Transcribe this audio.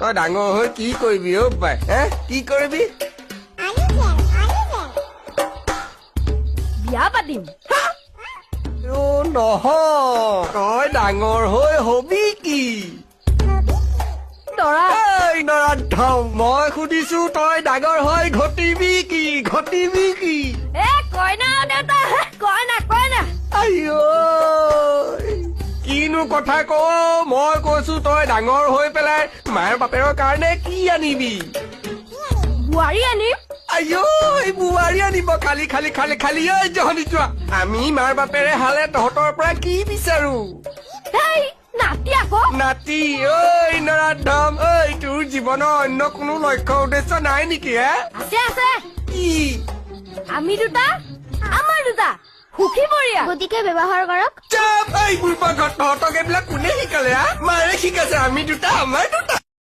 তই ডাঙৰ হৈ কি কৰিবি অ' পাই কি কৰিবি বিয়া পাতিম অ' নহয় তই ডাঙৰ হৈ হবি কি দৰা এই নৰাধম মই সুধিছো তই ডাঙৰ হৈ ঘটিবি কি এ কয় না দেউতা কয় না আইঅ কিনো কথা ক মই কৈছো তই ডাঙৰ হৈ পেলাই মাৰ বাপেৰৰ কাৰণে কি আনিবি বোৱাৰী আনিম আইঅ এই বোৱাৰী আনিব খালি ঐ জহনি যোৱা আমি মাৰ বাপেৰে হালে তহঁতৰ পৰা কি বিচাৰো হেই নাতি আকৌ নাতি ঐ নৰাধম ঐ তোৰ জীৱনৰ অন্য কোনো লক্ষ্য উদ্দেশ্য নাই নেকি আছে কি আমি দুটা আমাৰ দুটা সুখী পৰিয়াল গতিকে ব্যৱহাৰ কৰক চাপ এই বুৰ্বক তহঁতক এইবিলাক কোনে শিকালে মাৰে শিকাইছে আমি দুটা আমাৰ দুটা